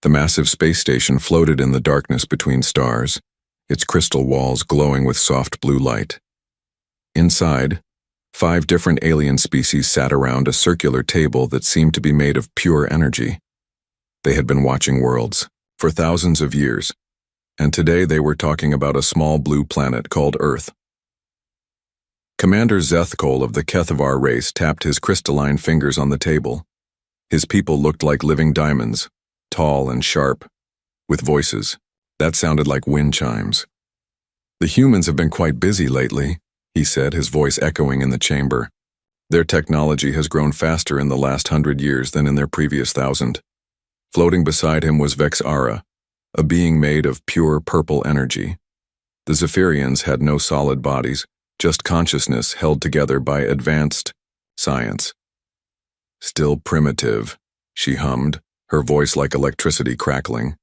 The massive space station floated in the darkness between stars, its crystal walls glowing with soft blue light. Inside, 5 different alien species sat around a circular table that seemed to be made of pure energy. They had been watching worlds for thousands of years, and today they were talking about a small blue planet called Earth. Commander Zethkol of the Kethavar race tapped his crystalline fingers on the table. His people looked like living diamonds, tall and sharp, with voices that sounded like wind chimes. "The humans have been quite busy lately," he said, his voice echoing in the chamber. "Their technology has grown faster in the last 100 years than in their previous 1,000. Floating beside him was Vexara, a being made of pure purple energy. The Zephyrians had no solid bodies, just consciousness held together by advanced science. "Still primitive," she hummed, her voice like electricity crackling.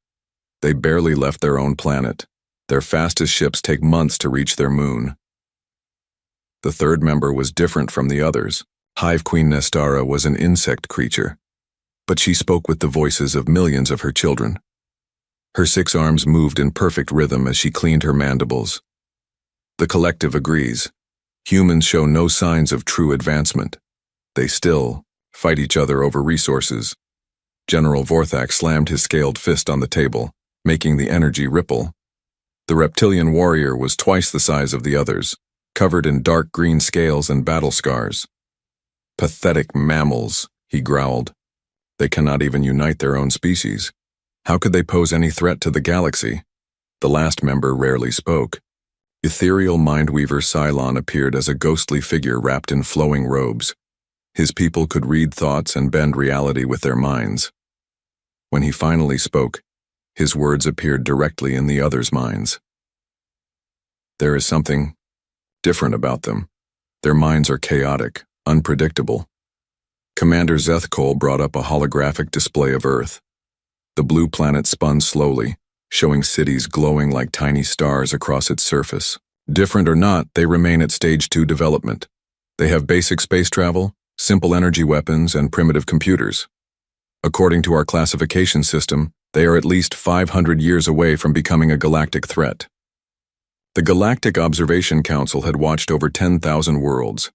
"They barely left their own planet. Their fastest ships take months to reach their moon." The third member was different from the others. Hive Queen Nestara was an insect creature, but she spoke with the voices of millions of her children. Her 6 arms moved in perfect rhythm as she cleaned her mandibles. The collective agrees. Humans show no signs of true advancement. They still fight each other over resources. General Vorthak slammed his scaled fist on the table, making the energy ripple. The reptilian warrior was twice the size of the others, covered in dark green scales and battle scars. "Pathetic mammals," he growled. "They cannot even unite their own species. How could they pose any threat to the galaxy?" The last member rarely spoke. Ethereal mindweaver Cylon appeared as a ghostly figure wrapped in flowing robes. His people could read thoughts and bend reality with their minds. When he finally spoke, his words appeared directly in the others' minds. "There is something different about them. Their minds are chaotic, unpredictable." Commander Zethkol brought up a holographic display of Earth. The blue planet spun slowly, showing cities glowing like tiny stars across its surface. Different or not, they remain at Stage 2 development. They have basic space travel, simple energy weapons, and primitive computers. According to our classification system, they are at least 500 years away from becoming a galactic threat. The Galactic Observation Council had watched over 10,000 worlds.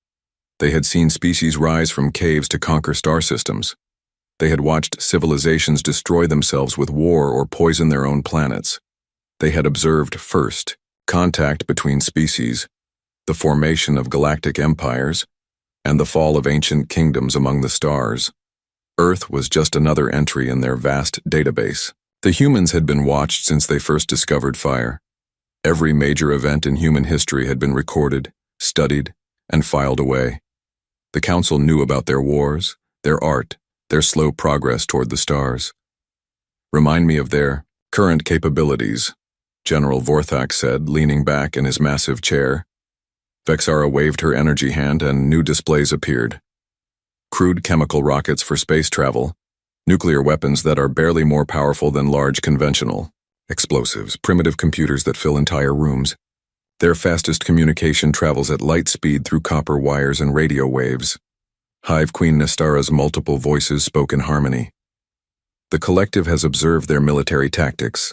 They had seen species rise from caves to conquer star systems. They had watched civilizations destroy themselves with war or poison their own planets. They had observed, first, contact between species, the formation of galactic empires, and the fall of ancient kingdoms among the stars. Earth was just another entry in their vast database. The humans had been watched since they first discovered fire. Every major event in human history had been recorded, studied, and filed away. The Council knew about their wars, their art, their slow progress toward the stars. "Remind me of their current capabilities," General Vorthak said, leaning back in his massive chair. Vexara waved her energy hand and new displays appeared. Crude chemical rockets for space travel, nuclear weapons that are barely more powerful than large conventional explosives, primitive computers that fill entire rooms. Their fastest communication travels at light speed through copper wires and radio waves. Hive Queen Nestara's multiple voices spoke in harmony. The collective has observed their military tactics.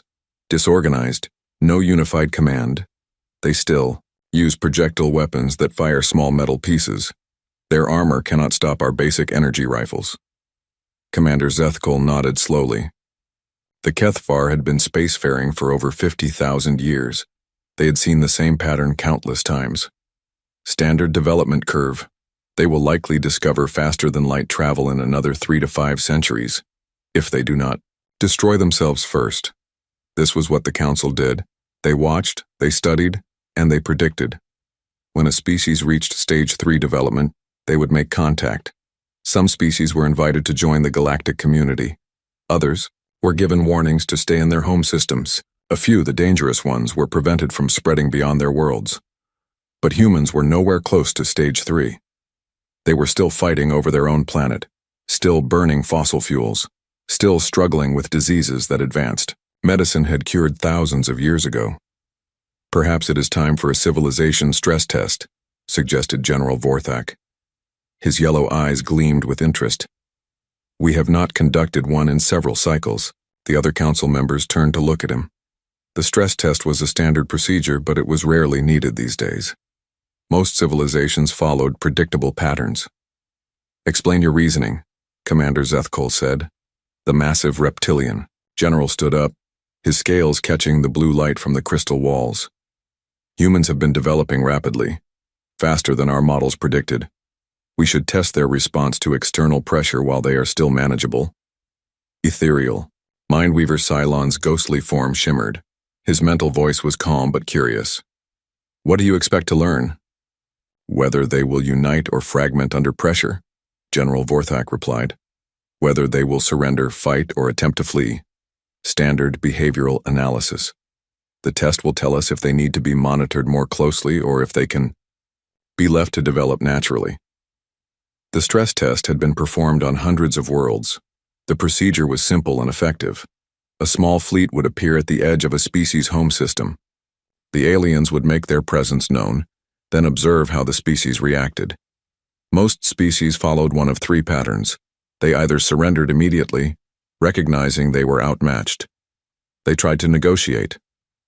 Disorganized, no unified command. They still use projectile weapons that fire small metal pieces. Their armor cannot stop our basic energy rifles. Commander Zethkol nodded slowly. The Kethavar had been spacefaring for over 50,000 years. They had seen the same pattern countless times. Standard development curve. They will likely discover faster than light travel in another 3 to 5 centuries, if they do not destroy themselves first. This was what the Council did. They watched, they studied, and they predicted. When a species reached Stage 3 development, they would make contact. Some species were invited to join the galactic community. Others were given warnings to stay in their home systems. A few, the dangerous ones, were prevented from spreading beyond their worlds. But humans were nowhere close to Stage 3. They were still fighting over their own planet, still burning fossil fuels, still struggling with diseases that advanced. Medicine had cured thousands of years ago. "Perhaps it is time for a civilization stress test," suggested General Vorthak. His yellow eyes gleamed with interest. "We have not conducted one in several cycles. The other council members turned to look at him. The stress test was a standard procedure, but it was rarely needed these days. Most civilizations followed predictable patterns. "Explain your reasoning," Commander Zethkol said. The massive reptilian general stood up, his scales catching the blue light from the crystal walls. "Humans have been developing rapidly, faster than our models predicted. We should test their response to external pressure while they are still manageable." Ethereal, Mindweaver Cylon's ghostly form shimmered. His mental voice was calm but curious. "What do you expect to learn?" "Whether they will unite or fragment under pressure," General Vorthak replied. "Whether they will surrender, fight, or attempt to flee. Standard behavioral analysis. The test will tell us if they need to be monitored more closely or if they can be left to develop naturally." The stress test had been performed on hundreds of worlds. The procedure was simple and effective. A small fleet would appear at the edge of a species' home system. The aliens would make their presence known, then observe how the species reacted. Most species followed one of three patterns. They either surrendered immediately, recognizing they were outmatched. They tried to negotiate,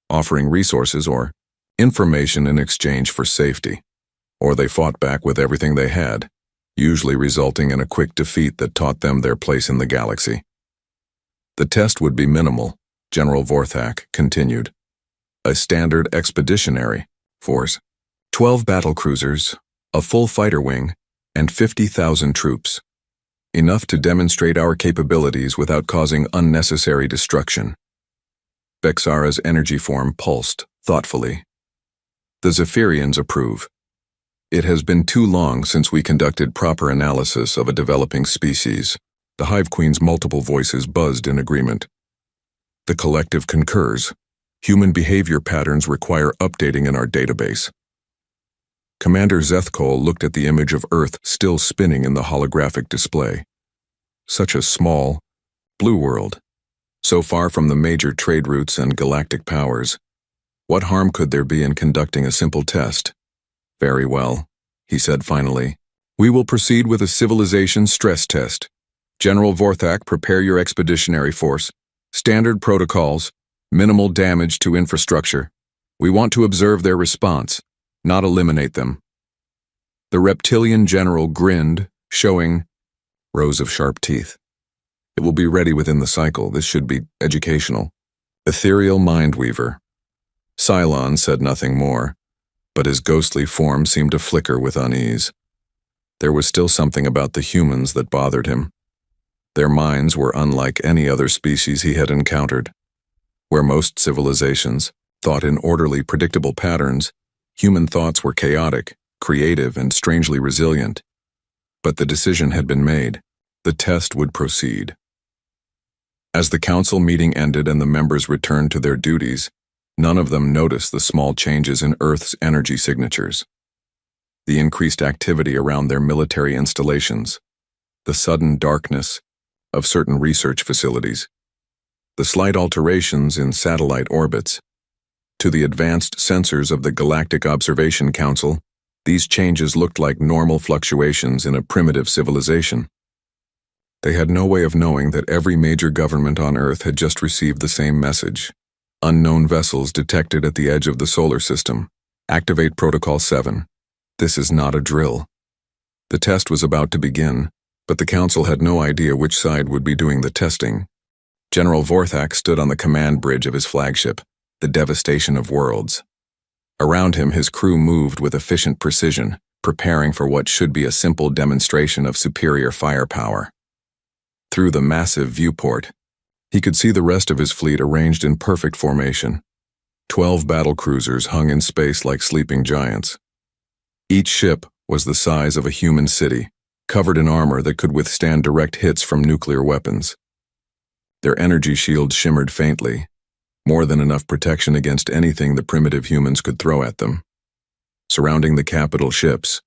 offering resources or information in exchange for safety. Or they fought back with everything they had, usually resulting in a quick defeat that taught them their place in the galaxy. The test would be minimal, General Vorthak continued. A standard expeditionary force, 12 battlecruisers, a full fighter wing, and 50,000 troops. Enough to demonstrate our capabilities without causing unnecessary destruction. Bexara's energy form pulsed thoughtfully. The Zephyrians approve. It has been too long since we conducted proper analysis of a developing species. The Hive Queen's multiple voices buzzed in agreement. The collective concurs. Human behavior patterns require updating in our database. Commander Zethkol looked at the image of Earth still spinning in the holographic display. Such a small, blue world, so far from the major trade routes and galactic powers. What harm could there be in conducting a simple test? "Very well," he said finally. "We will proceed with a civilization stress test. General Vorthak, prepare your expeditionary force. Standard protocols, minimal damage to infrastructure. We want to observe their response, not eliminate them." The reptilian general grinned, showing rows of sharp teeth. "It will be ready within the cycle. This should be educational." Ethereal Mindweaver. Cylon said nothing more, but his ghostly form seemed to flicker with unease. There was still something about the humans that bothered him. Their minds were unlike any other species he had encountered. Where most civilizations thought in orderly, predictable patterns, human thoughts were chaotic, creative, and strangely resilient. But the decision had been made. The test would proceed. As the council meeting ended and the members returned to their duties, none of them noticed the small changes in Earth's energy signatures. The increased activity around their military installations, the sudden darkness of certain research facilities, the slight alterations in satellite orbits. To the advanced sensors of the Galactic Observation Council, these changes looked like normal fluctuations in a primitive civilization. They had no way of knowing that every major government on Earth had just received the same message. Unknown vessels detected at the edge of the solar system. Activate Protocol 7. This is not a drill. The test was about to begin, but the council had no idea which side would be doing the testing. General Vorthak stood on the command bridge of his flagship, the Devastation of Worlds. Around him, his crew moved with efficient precision, preparing for what should be a simple demonstration of superior firepower. Through the massive viewport, he could see the rest of his fleet arranged in perfect formation. 12 battlecruisers hung in space like sleeping giants. Each ship was the size of a human city, covered in armor that could withstand direct hits from nuclear weapons. Their energy shields shimmered faintly, more than enough protection against anything the primitive humans could throw at them. Surrounding the capital ships,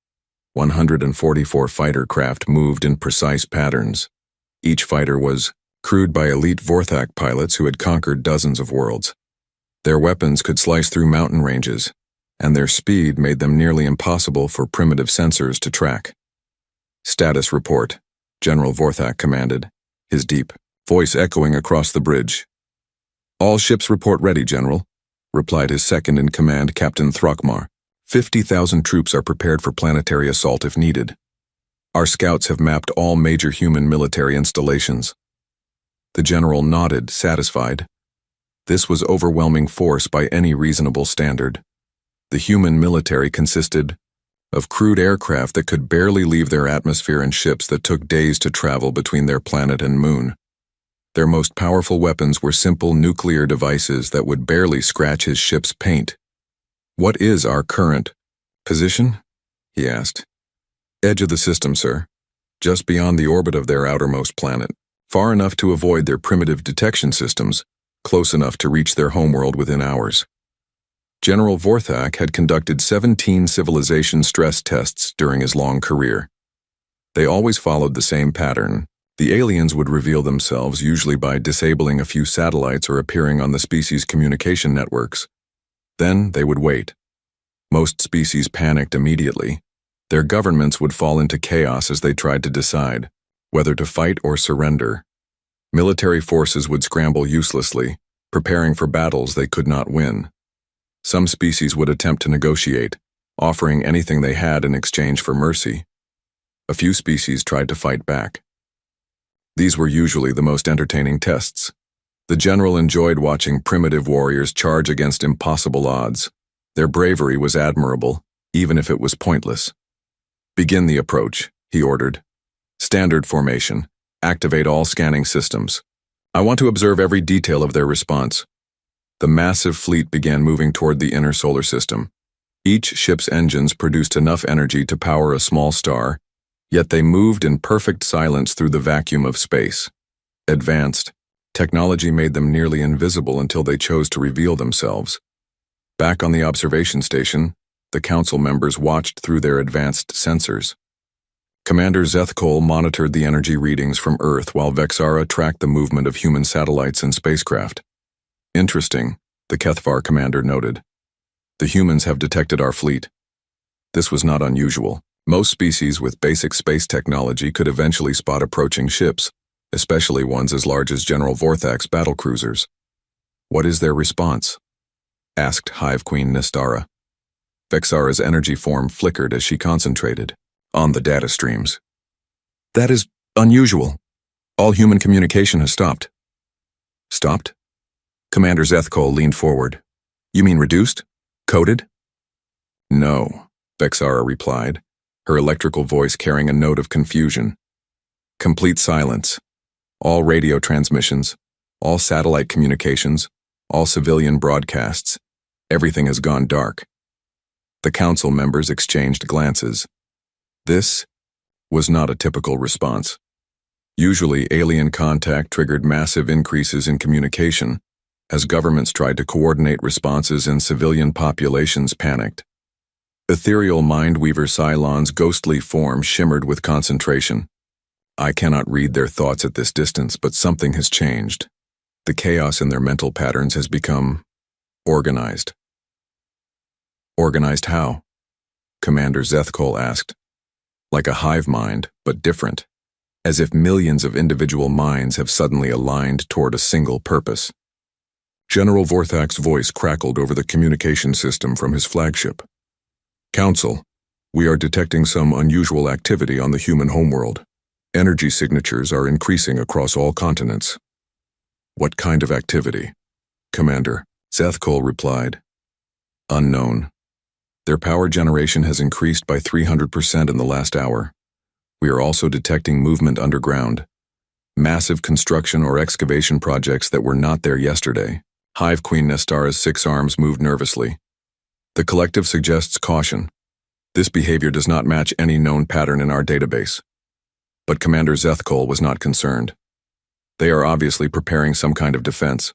144 fighter craft moved in precise patterns. Each fighter was crewed by elite Vorthak pilots who had conquered dozens of worlds. Their weapons could slice through mountain ranges, and their speed made them nearly impossible for primitive sensors to track. "Status report," General Vorthak commanded, his deep, voice echoing across the bridge. "All ships report ready, General," replied his second-in-command, Captain Throckmar. 50,000 troops are prepared for planetary assault if needed. Our scouts have mapped all major human military installations. The general nodded, satisfied. This was overwhelming force by any reasonable standard. The human military consisted of crude aircraft that could barely leave their atmosphere and ships that took days to travel between their planet and moon. Their most powerful weapons were simple nuclear devices that would barely scratch his ship's paint. "What is our current position?" he asked. "Edge of the system, sir. Just beyond the orbit of their outermost planet. Far enough to avoid their primitive detection systems, close enough to reach their homeworld within hours." General Vorthak had conducted 17 civilization stress tests during his long career. They always followed the same pattern. The aliens would reveal themselves, usually by disabling a few satellites or appearing on the species' communication networks. Then they would wait. Most species panicked immediately. Their governments would fall into chaos as they tried to decide whether to fight or surrender. Military forces would scramble uselessly, preparing for battles they could not win. Some species would attempt to negotiate, offering anything they had in exchange for mercy. A few species tried to fight back. These were usually the most entertaining tests. The general enjoyed watching primitive warriors charge against impossible odds. Their bravery was admirable, even if it was pointless. "Begin the approach," he ordered. "Standard formation. Activate all scanning systems. I want to observe every detail of their response." The massive fleet began moving toward the inner solar system. Each ship's engines produced enough energy to power a small star, yet they moved in perfect silence through the vacuum of space. Advanced technology made them nearly invisible until they chose to reveal themselves. Back on the observation station, the council members watched through their advanced sensors. Commander Zethkol monitored the energy readings from Earth while Vexara tracked the movement of human satellites and spacecraft. "Interesting," the Kethvar commander noted. "The humans have detected our fleet." This was not unusual. Most species with basic space technology could eventually spot approaching ships, especially ones as large as General Vorthak's battlecruisers. "What is their response?" asked Hive Queen Nestara. Vexara's energy form flickered as she concentrated on the data streams. "That is unusual. All human communication has stopped." "Stopped?" Commander Zethkol leaned forward. "You mean reduced? Coded?" "No," Vexara replied, her electrical voice carrying a note of confusion. "Complete silence. All radio transmissions, all satellite communications, all civilian broadcasts. Everything has gone dark." The council members exchanged glances. This was not a typical response. Usually, alien contact triggered massive increases in communication, as governments tried to coordinate responses and civilian populations panicked. Ethereal Mindweaver Cylon's ghostly form shimmered with concentration. "I cannot read their thoughts at this distance, but something has changed. The chaos in their mental patterns has become organized." "Organized how?" Commander Zethkol asked. "Like a hive mind, but different, as if millions of individual minds have suddenly aligned toward a single purpose." General Vorthak's voice crackled over the communication system from his flagship. "Council, we are detecting some unusual activity on the human homeworld. Energy signatures are increasing across all continents." "What kind of activity?" Commander Zethkol replied. "Unknown. Their power generation has increased by 300% in the last hour. We are also detecting movement underground. Massive construction or excavation projects that were not there yesterday." Hive Queen Nestara's 6 arms moved nervously. "The collective suggests caution. This behavior does not match any known pattern in our database." But Commander Zethkol was not concerned. "They are obviously preparing some kind of defense.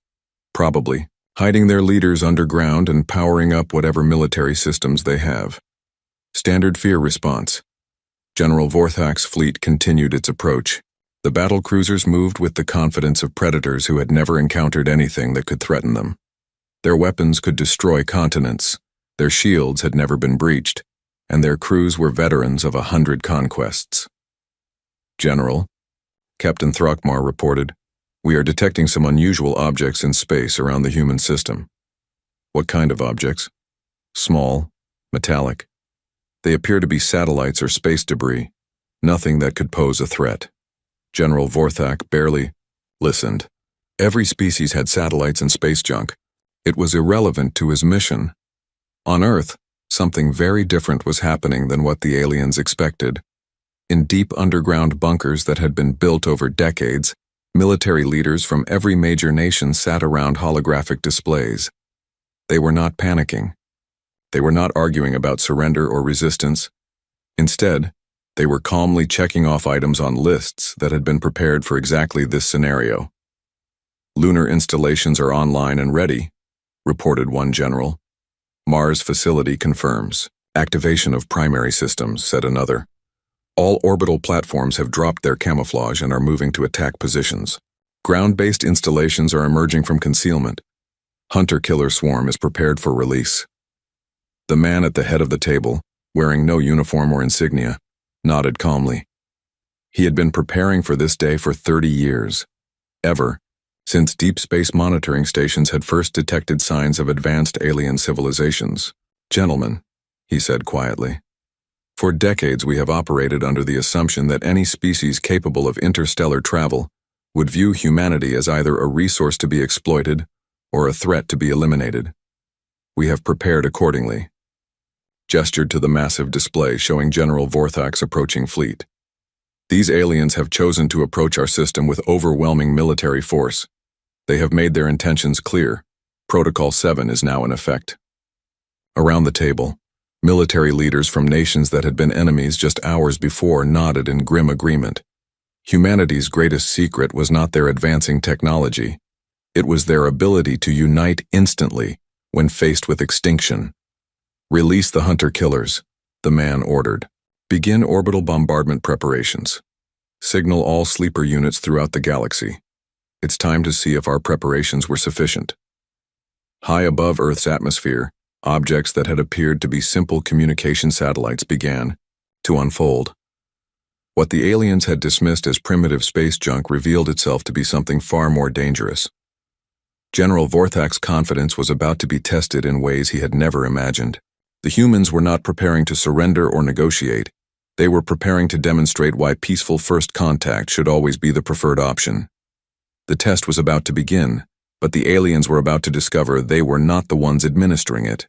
Probably hiding their leaders underground and powering up whatever military systems they have." Standard fear response. General Vorthak's fleet continued its approach. The battle cruisers moved with the confidence of predators who had never encountered anything that could threaten them. Their weapons could destroy continents, their shields had never been breached, and their crews were veterans of 100 conquests. "General," Captain Throckmar reported, We are detecting some unusual objects in space around the human system. What kind of objects? Small, metallic. They appear to be satellites or space debris, nothing that could pose a threat. General Vorthak barely listened. Every species had satellites and space junk. It was irrelevant to his mission. On Earth, something very different was happening than what the aliens expected. In deep underground bunkers that had been built over decades, military leaders from every major nation sat around holographic displays. They were not panicking. They were not arguing about surrender or resistance. Instead, they were calmly checking off items on lists that had been prepared for exactly this scenario. "Lunar installations are online and ready," reported one general. "Mars facility confirms. Activation of primary systems," said another. "All orbital platforms have dropped their camouflage and are moving to attack positions. Ground-based installations are emerging from concealment. Hunter-killer swarm is prepared for release." The man at the head of the table, wearing no uniform or insignia, nodded calmly. He had been preparing for this day for 30 years. Ever since deep space monitoring stations had first detected signs of advanced alien civilizations. "Gentlemen," he said quietly, "for decades we have operated under the assumption that any species capable of interstellar travel would view humanity as either a resource to be exploited or a threat to be eliminated. We have prepared accordingly." Gestured to the massive display showing General Vorthak's approaching fleet. "These aliens have chosen to approach our system with overwhelming military force. They have made their intentions clear. Protocol 7 is now in effect." Around the table, military leaders from nations that had been enemies just hours before nodded in grim agreement. Humanity's greatest secret was not their advancing technology. It was their ability to unite instantly when faced with extinction. "Release the hunter-killers," the man ordered. "Begin orbital bombardment preparations. Signal all sleeper units throughout the galaxy. It's time to see if our preparations were sufficient." High above Earth's atmosphere, objects that had appeared to be simple communication satellites began to unfold. What the aliens had dismissed as primitive space junk revealed itself to be something far more dangerous. General Vorthak's confidence was about to be tested in ways he had never imagined. The humans were not preparing to surrender or negotiate. They were preparing to demonstrate why peaceful first contact should always be the preferred option. The test was about to begin, but the aliens were about to discover they were not the ones administering it.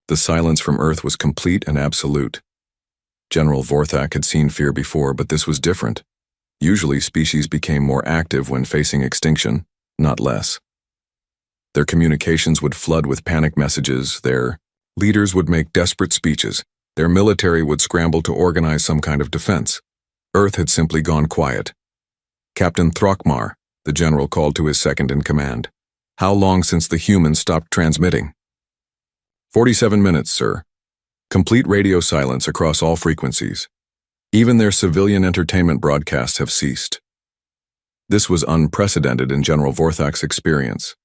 The silence from Earth was complete and absolute. General Vorthak had seen fear before, but this was different. Usually species became more active when facing extinction, not less. Their communications would flood with panic messages, their leaders would make desperate speeches, their military would scramble to organize some kind of defense. Earth had simply gone quiet. "Captain Throckmar," the general called to his second-in-command. "How long since the humans stopped transmitting?" 47 minutes, sir. Complete radio silence across all frequencies. Even their civilian entertainment broadcasts have ceased." This was unprecedented in General Vorthak's experience.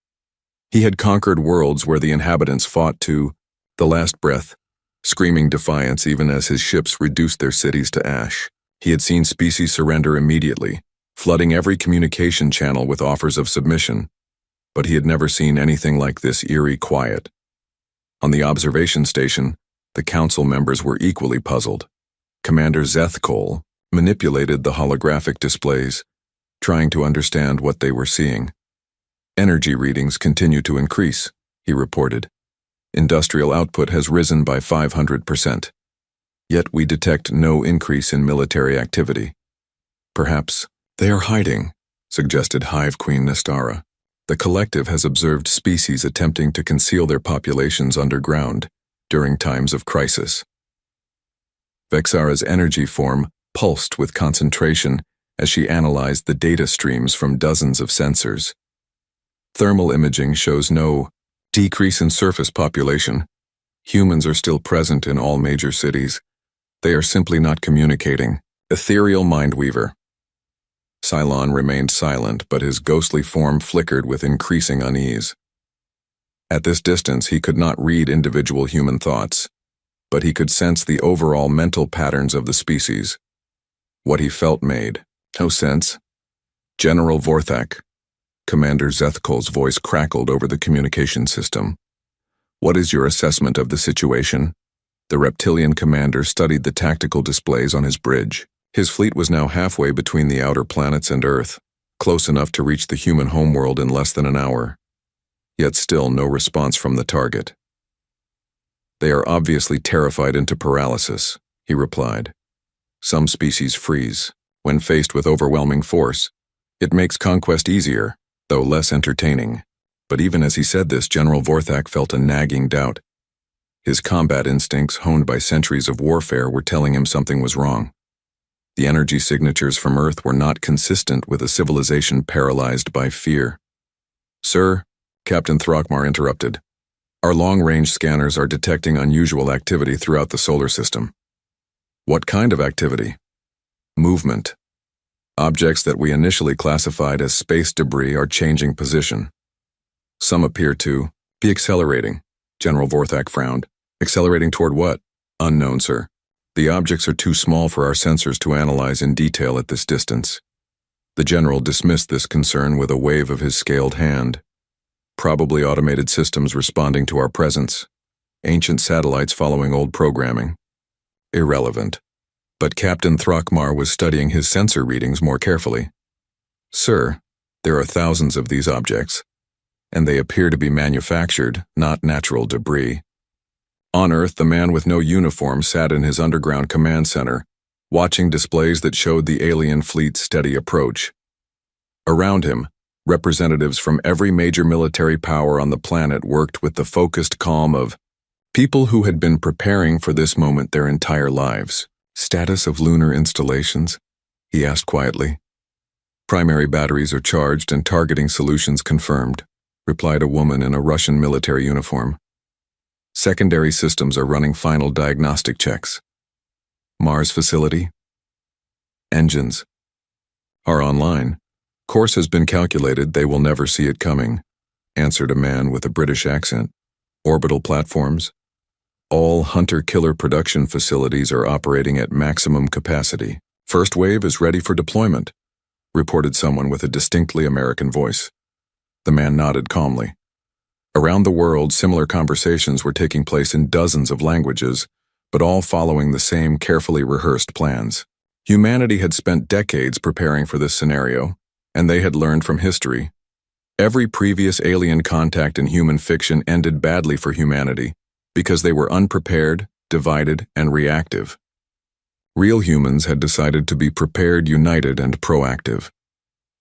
He had conquered worlds where the inhabitants fought to the last breath, screaming defiance even as his ships reduced their cities to ash. He had seen species surrender immediately, flooding every communication channel with offers of submission, but he had never seen anything like this eerie quiet. On the observation station, the council members were equally puzzled. Commander Zethkol manipulated the holographic displays, trying to understand what they were seeing. "Energy readings continue to increase," he reported. "Industrial output has risen by 500%. Yet we detect no increase in military activity. Perhaps they are hiding," suggested Hive Queen Nestara. "The collective has observed species attempting to conceal their populations underground during times of crisis." Vexara's energy form pulsed with concentration as she analyzed the data streams from dozens of sensors. Thermal imaging shows no decrease in surface population. Humans are still present in all major cities. They are simply not communicating. Ethereal Mindweaver. Cylon remained silent, but his ghostly form flickered with increasing unease. At this distance, he could not read individual human thoughts, but he could sense the overall mental patterns of the species. What he felt made no sense. General Vorthak, Commander Zethkol's voice crackled over the communication system. "What is your assessment of the situation?" The reptilian commander studied the tactical displays on his bridge. His fleet was now halfway between the outer planets and Earth, close enough to reach the human homeworld in less than an hour. Yet still no response from the target. "They are obviously terrified into paralysis," he replied. "Some species freeze. When faced with overwhelming force, it makes conquest easier, though less entertaining." But even as he said this, General Vorthak felt a nagging doubt. His combat instincts, honed by centuries of warfare, were telling him something was wrong. The energy signatures from Earth were not consistent with a civilization paralyzed by fear. "Sir," Captain Throckmar interrupted, "our long-range scanners are detecting unusual activity throughout the solar system." "What kind of activity?" "Movement. Objects that we initially classified as space debris are changing position. Some appear to be accelerating." General Vorthak frowned. "Accelerating toward what?" "Unknown, sir. The objects are too small for our sensors to analyze in detail at this distance." The general dismissed this concern with a wave of his scaled hand. "Probably automated systems responding to our presence. Ancient satellites following old programming." "Irrelevant." But Captain Throckmar was studying his sensor readings more carefully. "Sir, there are thousands of these objects, and they appear to be manufactured, not natural debris." On Earth, the man with no uniform sat in his underground command center, watching displays that showed the alien fleet's steady approach. Around him, representatives from every major military power on the planet worked with the focused calm of people who had been preparing for this moment their entire lives. "Status of lunar installations?" he asked quietly. "Primary batteries are charged and targeting solutions confirmed," replied a woman in a Russian military uniform. "Secondary systems are running final diagnostic checks." "Mars facility?" "Engines are online. Course has been calculated, they will never see it coming," answered a man with a British accent. "Orbital platforms? All hunter-killer production facilities are operating at maximum capacity. First wave is ready for deployment," reported someone with a distinctly American voice. The man nodded calmly. Around the world, similar conversations were taking place in dozens of languages, but all following the same carefully rehearsed plans. Humanity had spent decades preparing for this scenario, and they had learned from history. Every previous alien contact in human fiction ended badly for humanity because they were unprepared, divided, and reactive. Real humans had decided to be prepared, united, and proactive.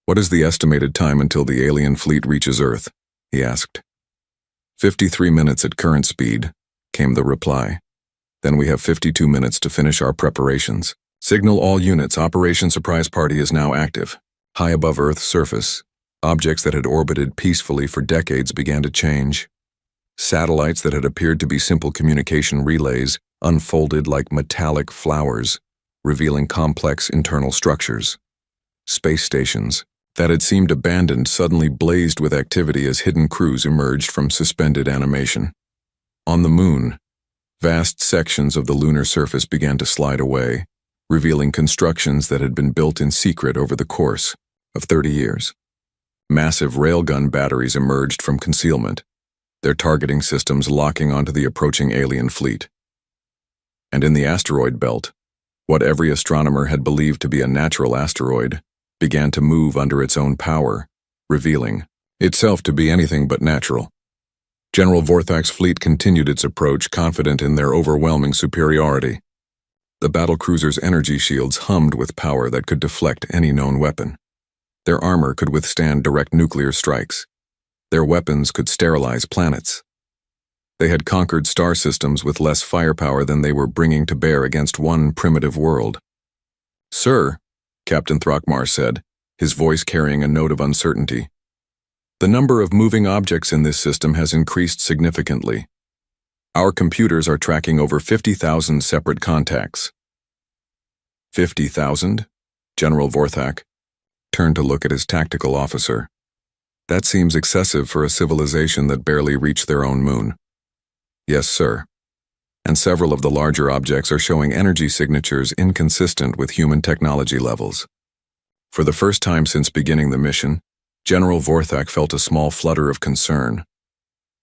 "What is the estimated time until the alien fleet reaches Earth?" he asked. 53 minutes at current speed," came the reply. "Then we have 52 minutes to finish our preparations. Signal all units, Operation Surprise Party is now active." High above Earth's surface, objects that had orbited peacefully for decades began to change. Satellites that had appeared to be simple communication relays unfolded like metallic flowers, revealing complex internal structures. Space stations that had seemed abandoned suddenly blazed with activity as hidden crews emerged from suspended animation. On the moon, vast sections of the lunar surface began to slide away, revealing constructions that had been built in secret over the course of 30 years. Massive railgun batteries emerged from concealment, their targeting systems locking onto the approaching alien fleet. And in the asteroid belt, what every astronomer had believed to be a natural asteroid began to move under its own power, revealing itself to be anything but natural. General Vorthak's fleet continued its approach, confident in their overwhelming superiority. The battlecruiser's energy shields hummed with power that could deflect any known weapon. Their armor could withstand direct nuclear strikes. Their weapons could sterilize planets. They had conquered star systems with less firepower than they were bringing to bear against one primitive world. "Sir," Captain Throckmar said, his voice carrying a note of uncertainty, "the number of moving objects in this system has increased significantly. Our computers are tracking over 50,000 separate contacts." 50,000? General Vorthak turned to look at his tactical officer. "That seems excessive for a civilization that barely reached their own moon." "Yes, sir. And several of the larger objects are showing energy signatures inconsistent with human technology levels. For the first time since beginning the mission, General Vorthak felt a small flutter of concern.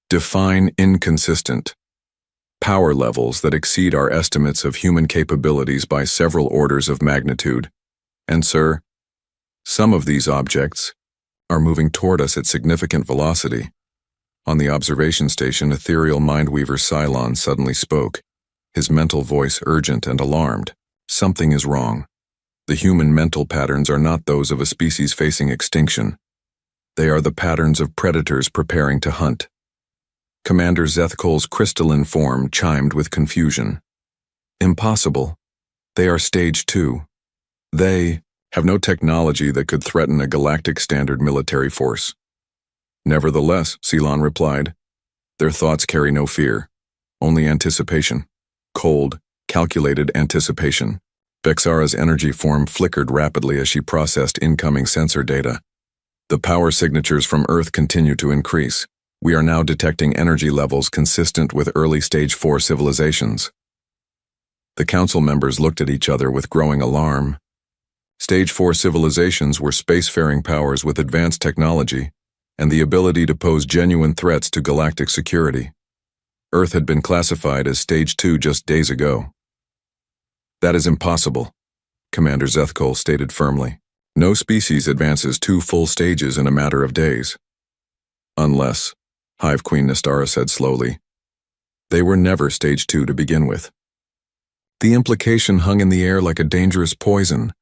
Define inconsistent. Power levels that exceed our estimates of human capabilities by several orders of magnitude. And sir, some of these objects are moving toward us at significant velocity. On the observation station, ethereal mindweaver Cylon suddenly spoke, his mental voice urgent and alarmed. Something is wrong. The human mental patterns are not those of a species facing extinction. They are the patterns of predators preparing to hunt. Commander Zethkol's crystalline form chimed with confusion. Impossible. They are stage 2. They have no technology that could threaten a galactic standard military force. Nevertheless, Cylon replied, their thoughts carry no fear, only anticipation. Cold, calculated anticipation. Vexara's energy form flickered rapidly as she processed incoming sensor data. The power signatures from Earth continue to increase. We are now detecting energy levels consistent with early Stage 4 civilizations. The council members looked at each other with growing alarm. Stage 4 civilizations were spacefaring powers with advanced technology and the ability to pose genuine threats to galactic security. Earth had been classified as Stage 2 just days ago. That is impossible, Commander Zethkol stated firmly. No species advances 2 full stages in a matter of days. Unless, Hive Queen Nastara said slowly, they were never Stage 2 to begin with. The implication hung in the air like a dangerous poison.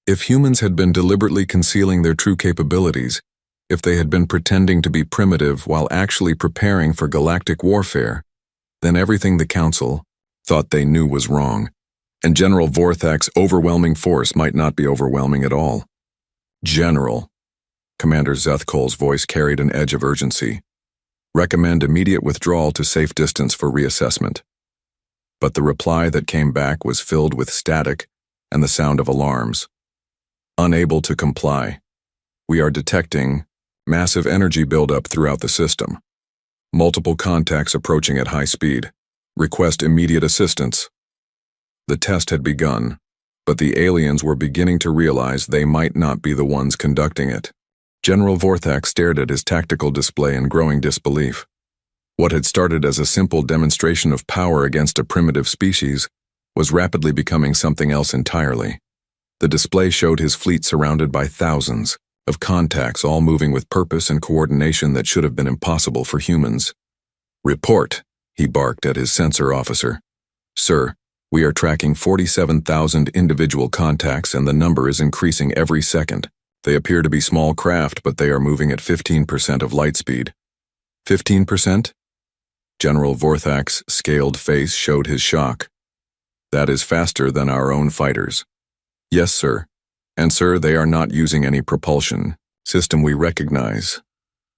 If humans had been deliberately concealing their true capabilities, if they had been pretending to be primitive while actually preparing for galactic warfare, then everything the Council thought they knew was wrong, and General Vorthak's overwhelming force might not be overwhelming at all. General, Commander Zethkol's voice carried an edge of urgency. Recommend immediate withdrawal to safe distance for reassessment. But the reply that came back was filled with static and the sound of alarms. Unable to comply. We are detecting massive energy buildup throughout the system. Multiple contacts approaching at high speed. Request immediate assistance. The test had begun, but the aliens were beginning to realize they might not be the ones conducting it. General Vorthak stared at his tactical display in growing disbelief. What had started as a simple demonstration of power against a primitive species was rapidly becoming something else entirely. The display showed his fleet surrounded by thousands of contacts, all moving with purpose and coordination that should have been impossible for humans. Report, he barked at his sensor officer. Sir, we are tracking 47,000 individual contacts and the number is increasing every second. They appear to be small craft, but they are moving at 15% of light speed. 15%? General Vorthak's scaled face showed his shock. That is faster than our own fighters. Yes, sir. And sir, they are not using any propulsion system we recognize.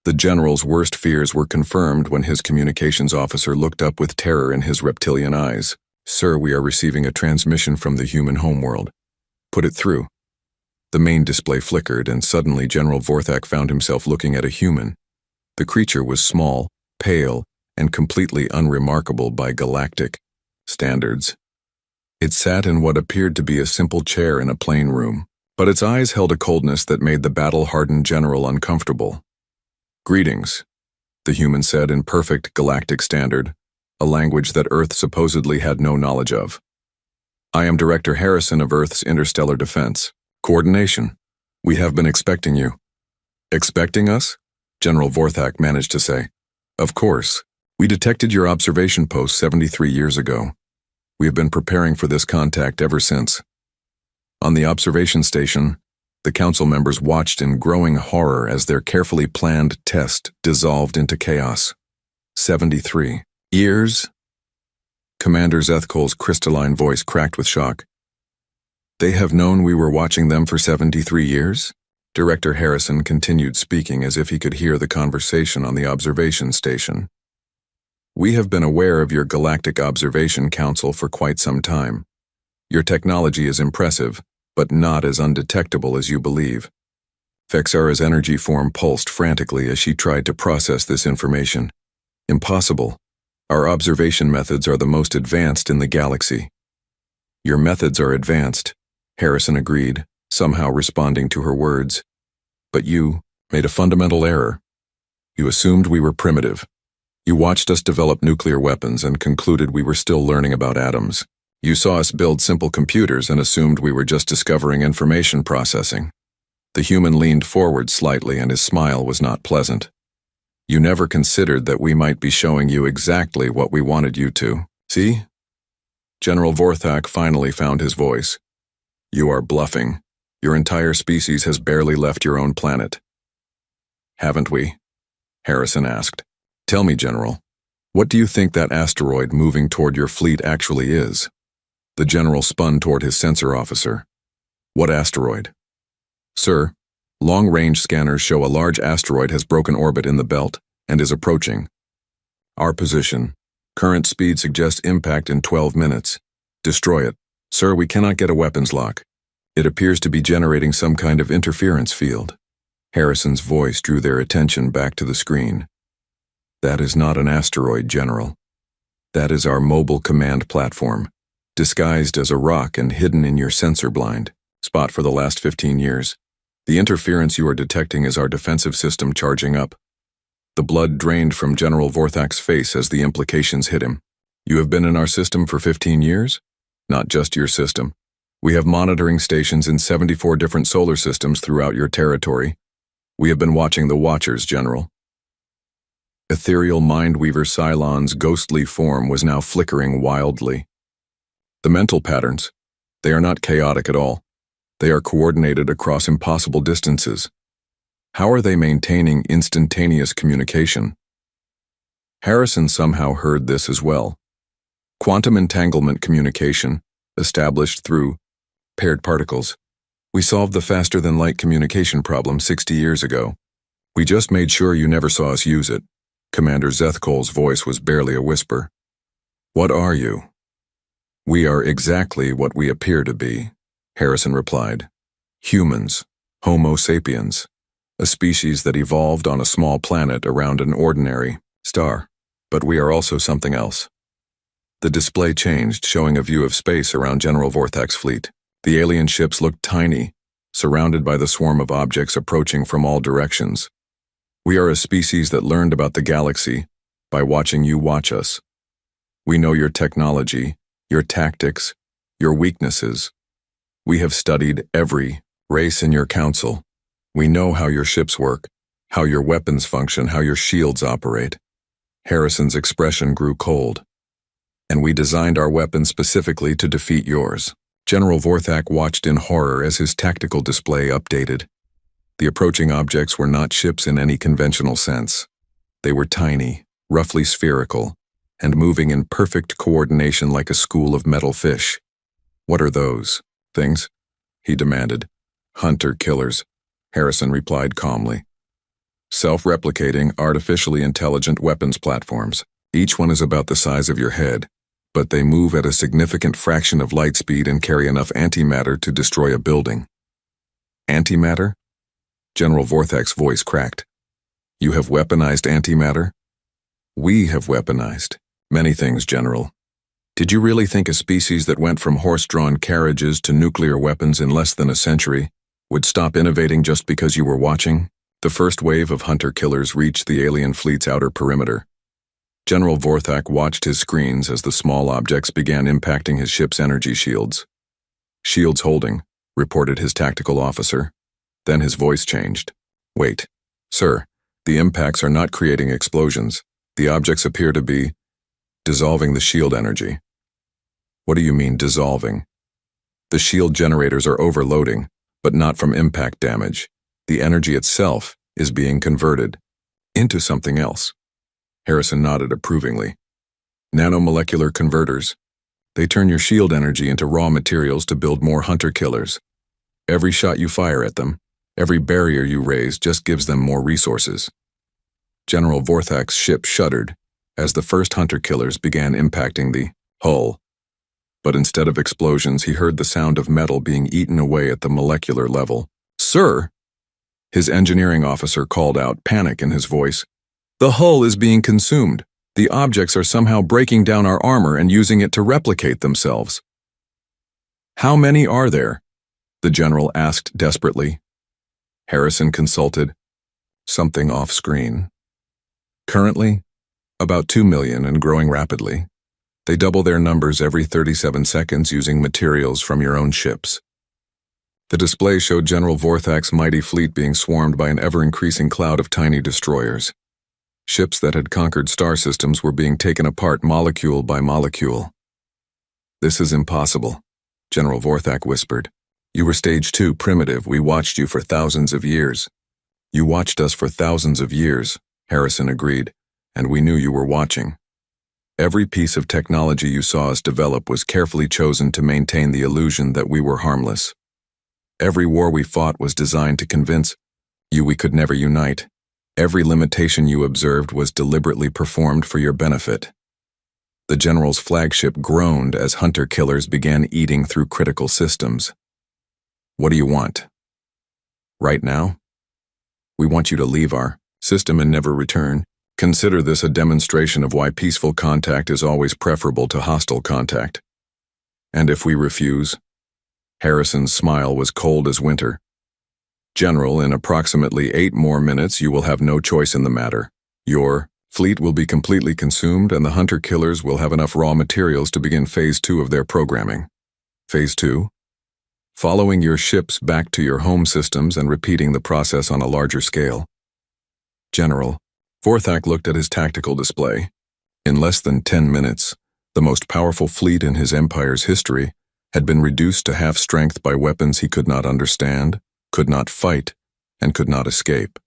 The general's worst fears were confirmed when his communications officer looked up with terror in his reptilian eyes. Sir, we are receiving a transmission from the human homeworld. Put it through. The main display flickered, and suddenly General Vorthak found himself looking at a human. The creature was small, pale, and completely unremarkable by galactic standards. It sat in what appeared to be a simple chair in a plain room, but its eyes held a coldness that made the battle-hardened general uncomfortable. Greetings, the human said in perfect galactic standard, a language that Earth supposedly had no knowledge of. I am Director Harrison of Earth's Interstellar Defense. Coordination. We have been expecting you. Expecting us? General Vorthak managed to say. Of course. We detected your observation post 73 years ago. We have been preparing for this contact ever since. On the observation station, the council members watched in growing horror as their carefully planned test dissolved into chaos. 73 years? Commander Zethkol's crystalline voice cracked with shock. They have known we were watching them for 73 years? Director Harrison continued speaking as if he could hear the conversation on the observation station. We have been aware of your Galactic Observation Council for quite some time. Your technology is impressive, but not as undetectable as you believe. Vexara's energy form pulsed frantically as she tried to process this information. Impossible. Our observation methods are the most advanced in the galaxy. Your methods are advanced, Harrison agreed, somehow responding to her words. But you made a fundamental error. You assumed we were primitive. You watched us develop nuclear weapons and concluded we were still learning about atoms. You saw us build simple computers and assumed we were just discovering information processing. The human leaned forward slightly and his smile was not pleasant. You never considered that we might be showing you exactly what we wanted you to. See? General Vorthak finally found his voice. You are bluffing. Your entire species has barely left your own planet. Haven't we? Harrison asked. Tell me, General, what do you think that asteroid moving toward your fleet actually is? The general spun toward his sensor officer. What asteroid? Sir, long-range scanners show a large asteroid has broken orbit in the belt and is approaching. Our position. Current speed suggests impact in 12 minutes. Destroy it. Sir, we cannot get a weapons lock. It appears to be generating some kind of interference field. Harrison's voice drew their attention back to the screen. That is not an asteroid, General. That is our mobile command platform, disguised as a rock and hidden in your sensor blind spot for the last 15 years. The interference you are detecting is our defensive system charging up. The blood drained from General Vorthak's face as the implications hit him. You have been in our system for 15 years? Not just your system. We have monitoring stations in 74 different solar systems throughout your territory. We have been watching the Watchers, General. Ethereal Mindweaver Cylon's ghostly form was now flickering wildly. The mental patterns, they are not chaotic at all. They are coordinated across impossible distances. How are they maintaining instantaneous communication? Harrison somehow heard this as well. Quantum entanglement communication, established through paired particles. We solved the faster-than-light communication problem 60 years ago. We just made sure you never saw us use it. Commander Zethkol's voice was barely a whisper. What are you? We are exactly what we appear to be, Harrison replied. Humans, Homo sapiens, a species that evolved on a small planet around an ordinary star. But we are also something else. The display changed, showing a view of space around General Vorthak's fleet. The alien ships looked tiny, surrounded by the swarm of objects approaching from all directions. We are a species that learned about the galaxy by watching you watch us. We know your technology, your tactics, your weaknesses. We have studied every race in your council. We know how your ships work, how your weapons function, how your shields operate. Harrison's expression grew cold. And we designed our weapons specifically to defeat yours. General Vorthak watched in horror as his tactical display updated. The approaching objects were not ships in any conventional sense. They were tiny, roughly spherical, and moving in perfect coordination like a school of metal fish. What are those things? He demanded. Hunter-killers, Harrison replied calmly. Self-replicating, artificially intelligent weapons platforms. Each one is about the size of your head, but they move at a significant fraction of light speed and carry enough antimatter to destroy a building. Antimatter? General Vorthak's voice cracked. You have weaponized antimatter? We have weaponized many things, General. Did you really think a species that went from horse-drawn carriages to nuclear weapons in less than a century would stop innovating just because you were watching? The first wave of hunter-killers reached the alien fleet's outer perimeter. General Vorthak watched his screens as the small objects began impacting his ship's energy shields. Shields holding, reported his tactical officer. Then his voice changed. Wait, sir, the impacts are not creating explosions. The objects appear to be dissolving the shield energy. What do you mean, dissolving? The shield generators are overloading, but not from impact damage. The energy itself is being converted into something else. Harrison nodded approvingly. Nanomolecular converters. They turn your shield energy into raw materials to build more hunter-killers. Every shot you fire at them, every barrier you raise just gives them more resources. General Vorthak's ship shuddered as the first hunter-killers began impacting the hull. But instead of explosions, he heard the sound of metal being eaten away at the molecular level. Sir! His engineering officer called out, panic in his voice. The hull is being consumed. The objects are somehow breaking down our armor and using it to replicate themselves. How many are there? The general asked desperately. Harrison consulted. something off-screen. Currently, about 2 million and growing rapidly. They double their numbers every 37 seconds using materials from your own ships. The display showed General Vorthak's mighty fleet being swarmed by an ever-increasing cloud of tiny destroyers. Ships that had conquered star systems were being taken apart molecule by molecule. "This is impossible," General Vorthak whispered. "You were stage 2 primitive. We watched you for thousands of years." "You watched us for thousands of years," Harrison agreed, "and we knew you were watching. Every piece of technology you saw us develop was carefully chosen to maintain the illusion that we were harmless. Every war we fought was designed to convince you we could never unite. Every limitation you observed was deliberately performed for your benefit." The general's flagship groaned as hunter-killers began eating through critical systems. "What do you want?" "Right now? We want you to leave our system and never return. Consider this a demonstration of why peaceful contact is always preferable to hostile contact." "And if we refuse?" Harrison's smile was cold as winter. "General, in approximately 8 more minutes you will have no choice in the matter. Your fleet will be completely consumed and the hunter-killers will have enough raw materials to begin Phase 2 of their programming." "Phase 2? "Following your ships back to your home systems and repeating the process on a larger scale." "General," Vorthak looked at his tactical display. In less than 10 minutes, the most powerful fleet in his empire's history had been reduced to half strength by weapons he could not understand, could not fight, and could not escape.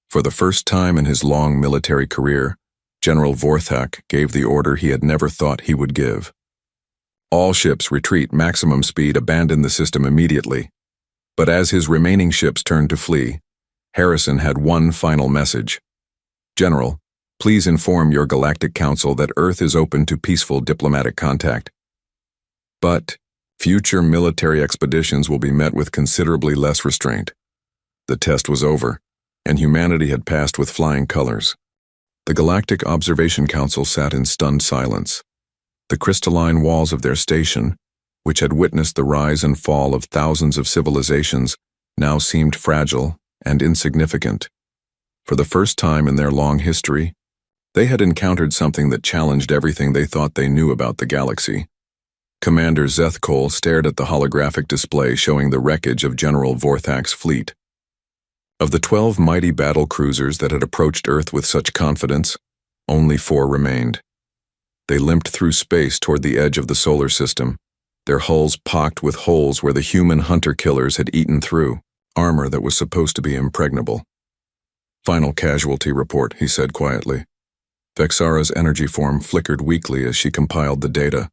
For the first time in his long military career, General Vorthak gave the order he had never thought he would give. "All ships retreat maximum speed, abandon the system immediately." But as his remaining ships turned to flee, Harrison had one final message. "General, please inform your Galactic Council that Earth is open to peaceful diplomatic contact. But future military expeditions will be met with considerably less restraint." The test was over, and humanity had passed with flying colors. The Galactic Observation Council sat in stunned silence. The crystalline walls of their station, which had witnessed the rise and fall of thousands of civilizations, now seemed fragile and insignificant. For the first time in their long history, they had encountered something that challenged everything they thought they knew about the galaxy. Commander Zethkol stared at the holographic display showing the wreckage of General Vorthak's fleet. Of the 12 mighty battle cruisers that had approached Earth with such confidence, only 4 remained. They limped through space toward the edge of the solar system, their hulls pocked with holes where the human hunter-killers had eaten through, armor that was supposed to be impregnable. "Final casualty report," he said quietly. Vexara's energy form flickered weakly as she compiled the data.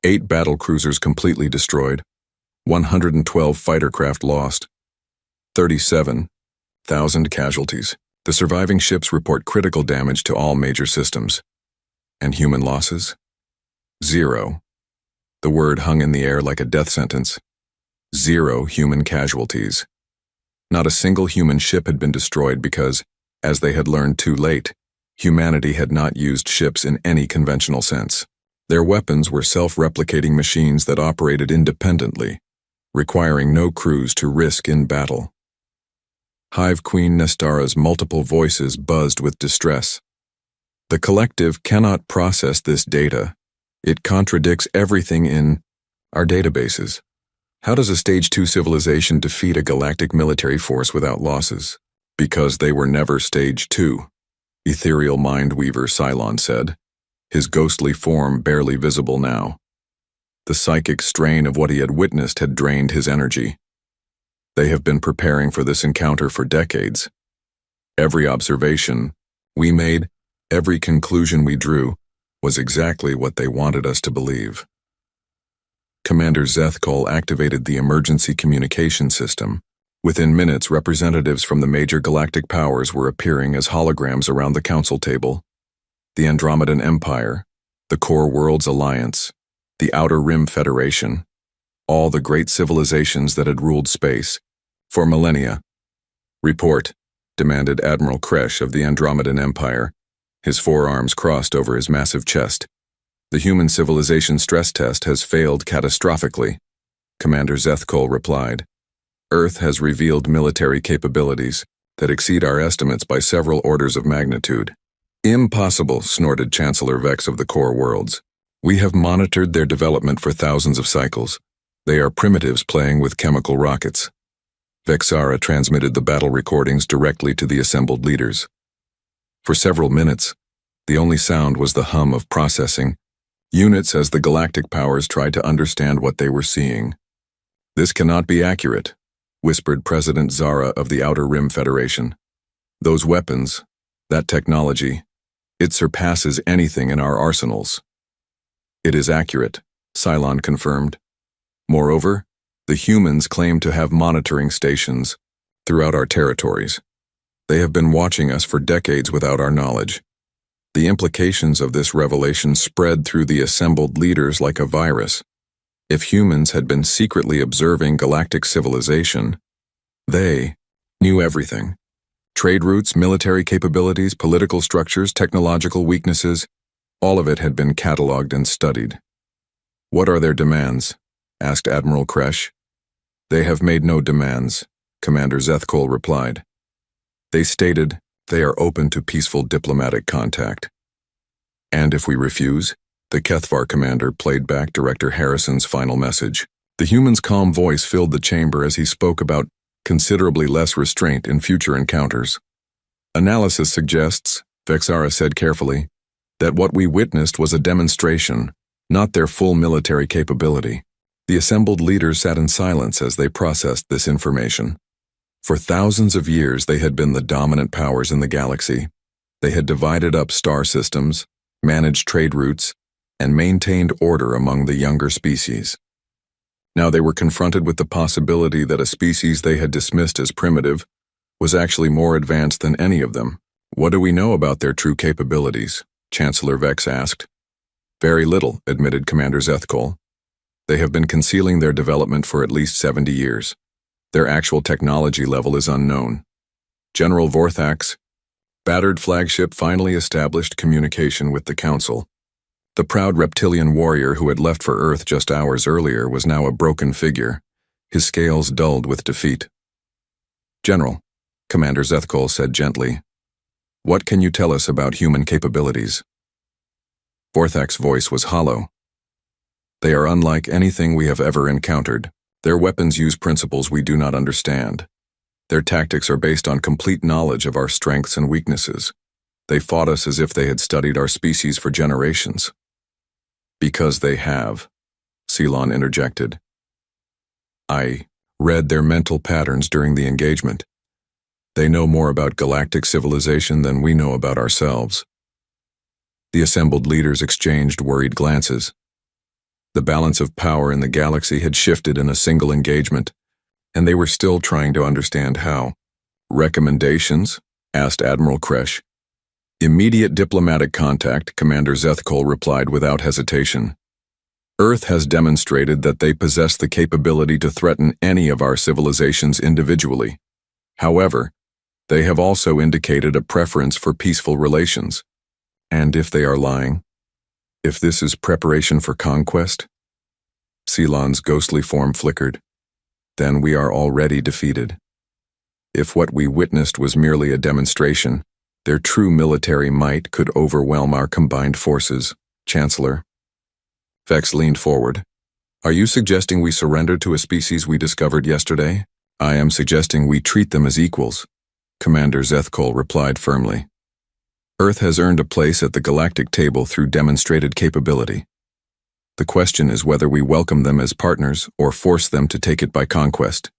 8 battle cruisers completely destroyed, 112 fighter craft lost, 37,000 casualties. The surviving ships report critical damage to all major systems. And human losses? 0. The word hung in the air like a death sentence. 0 human casualties. Not a single human ship had been destroyed because, as they had learned too late, humanity had not used ships in any conventional sense. Their weapons were self-replicating machines that operated independently, requiring no crews to risk in battle. Hive Queen Nestara's multiple voices buzzed with distress. "The collective cannot process this data. It contradicts everything in our databases. How does a Stage 2 civilization defeat a galactic military force without losses?" "Because they were never Stage 2, Ethereal Mind Weaver Cylon said, his ghostly form barely visible now. The psychic strain of what he had witnessed had drained his energy. "They have been preparing for this encounter for decades. Every observation we made, every conclusion we drew, was exactly what they wanted us to believe." Commander Zethkol activated the emergency communication system. Within minutes, representatives from the major galactic powers were appearing as holograms around the council table. The Andromedan Empire, the Core Worlds Alliance, the Outer Rim Federation, all the great civilizations that had ruled space for millennia. "Report," demanded Admiral Kresh of the Andromedan Empire, his forearms crossed over his massive chest. "The human civilization stress test has failed catastrophically," Commander Zethkol replied. "Earth has revealed military capabilities that exceed our estimates by several orders of magnitude. Impossible, snorted Chancellor Vex of the Core Worlds. We have monitored their development for thousands of cycles. They are primitives playing with chemical rockets. Vexara transmitted the battle recordings directly to the assembled leaders. For several minutes, the only sound was the hum of processing units as the galactic powers tried to understand what they were seeing. This cannot be accurate, whispered President Zara of the Outer Rim Federation. Those weapons, that technology, it surpasses anything in our arsenals. It is accurate, Cylon confirmed. Moreover, the humans claim to have monitoring stations throughout our territories. They have been watching us for decades without our knowledge. The implications of this revelation spread through the assembled leaders like a virus. If humans had been secretly observing galactic civilization, they knew everything. Trade routes, military capabilities, political structures, technological weaknesses, all of it had been catalogued and studied. What are their demands? Asked Admiral Kresh. They have made no demands, Commander Zethkol replied. They stated they are open to peaceful diplomatic contact. And if we refuse? The Kethvar commander played back Director Harrison's final message. The human's calm voice filled the chamber as he spoke about considerably less restraint in future encounters. Analysis suggests, Vexara said carefully, that what we witnessed was a demonstration, not their full military capability. The assembled leaders sat in silence as they processed this information. For thousands of years they had been the dominant powers in the galaxy. They had divided up star systems, managed trade routes, and maintained order among the younger species. Now they were confronted with the possibility that a species they had dismissed as primitive was actually more advanced than any of them. What do we know about their true capabilities? Chancellor Vex asked. Very little, admitted Commander Zethkol. They have been concealing their development for at least 70 years. Their actual technology level is unknown. General Vorthax, battered flagship, finally established communication with the Council. The proud reptilian warrior who had left for Earth just hours earlier was now a broken figure, his scales dulled with defeat. General, Commander Zethkol said gently, what can you tell us about human capabilities? Vorthax's voice was hollow. They are unlike anything we have ever encountered. Their weapons use principles we do not understand. Their tactics are based on complete knowledge of our strengths and weaknesses. They fought us as if they had studied our species for generations. Because they have, Cylon interjected. I read their mental patterns during the engagement. They know more about galactic civilization than we know about ourselves. The assembled leaders exchanged worried glances. The balance of power in the galaxy had shifted in a single engagement, and they were still trying to understand how. Recommendations? Asked Admiral Kresh. Immediate diplomatic contact, Commander Zethkol replied without hesitation. Earth has demonstrated that they possess the capability to threaten any of our civilizations individually. However, they have also indicated a preference for peaceful relations. And if they are lying? If this is preparation for conquest? Cylon's ghostly form flickered. Then we are already defeated. If what we witnessed was merely a demonstration, their true military might could overwhelm our combined forces, Chancellor. Vex leaned forward. Are you suggesting we surrender to a species we discovered yesterday? I am suggesting we treat them as equals, Commander Zethkol replied firmly. Earth has earned a place at the galactic table through demonstrated capability. The question is whether we welcome them as partners or force them to take it by conquest.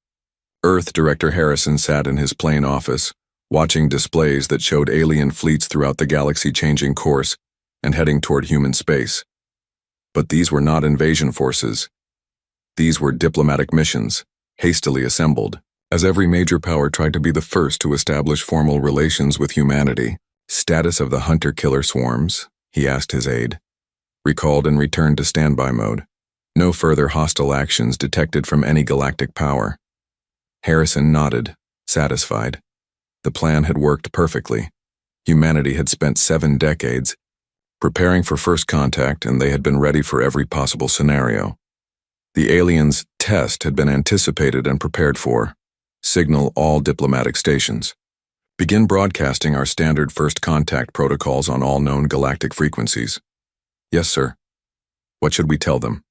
Earth Director Harrison sat in his plane office, watching displays that showed alien fleets throughout the galaxy changing course and heading toward human space. But these were not invasion forces. These were diplomatic missions, hastily assembled, as every major power tried to be the first to establish formal relations with humanity. Status of the hunter-killer swarms, he asked his aide. Recalled and returned to standby mode. No further hostile actions detected from any galactic power. Harrison nodded, satisfied. The plan had worked perfectly. Humanity had spent 7 decades preparing for first contact, and they had been ready for every possible scenario. The aliens' test had been anticipated and prepared for. Signal all diplomatic stations. Begin broadcasting our standard first contact protocols on all known galactic frequencies. Yes, sir. What should we tell them?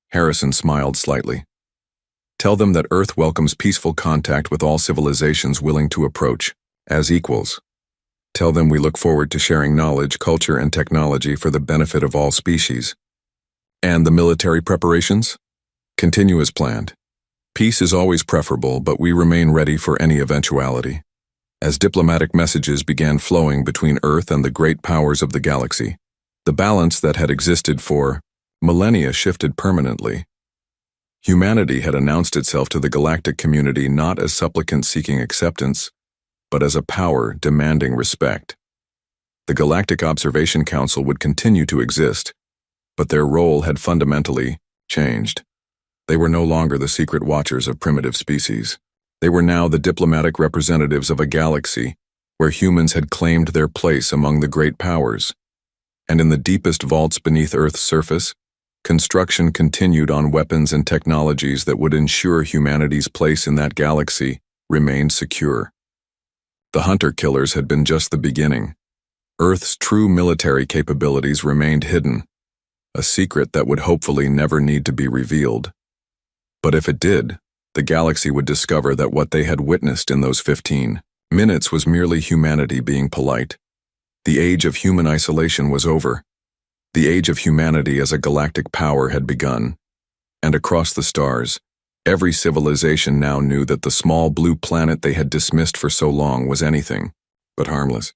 Harrison smiled slightly. Tell them that Earth welcomes peaceful contact with all civilizations willing to approach, as equals. Tell them we look forward to sharing knowledge, culture, and technology for the benefit of all species. And the military preparations? Continue as planned. Peace is always preferable, but we remain ready for any eventuality. As diplomatic messages began flowing between Earth and the great powers of the galaxy, the balance that had existed for millennia shifted permanently. Humanity had announced itself to the galactic community not as supplicants seeking acceptance, but as a power demanding respect. The Galactic Observation Council would continue to exist, but their role had fundamentally changed. They were no longer the secret watchers of primitive species. They were now the diplomatic representatives of a galaxy where humans had claimed their place among the great powers. And in the deepest vaults beneath Earth's surface, construction continued on weapons and technologies that would ensure humanity's place in that galaxy remained secure. The hunter-killers had been just the beginning. Earth's true military capabilities remained hidden, a secret that would hopefully never need to be revealed. But if it did, the galaxy would discover that what they had witnessed in those 15 minutes was merely humanity being polite. The age of human isolation was over. The age of humanity as a galactic power had begun. And across the stars, every civilization now knew that the small blue planet they had dismissed for so long was anything but harmless.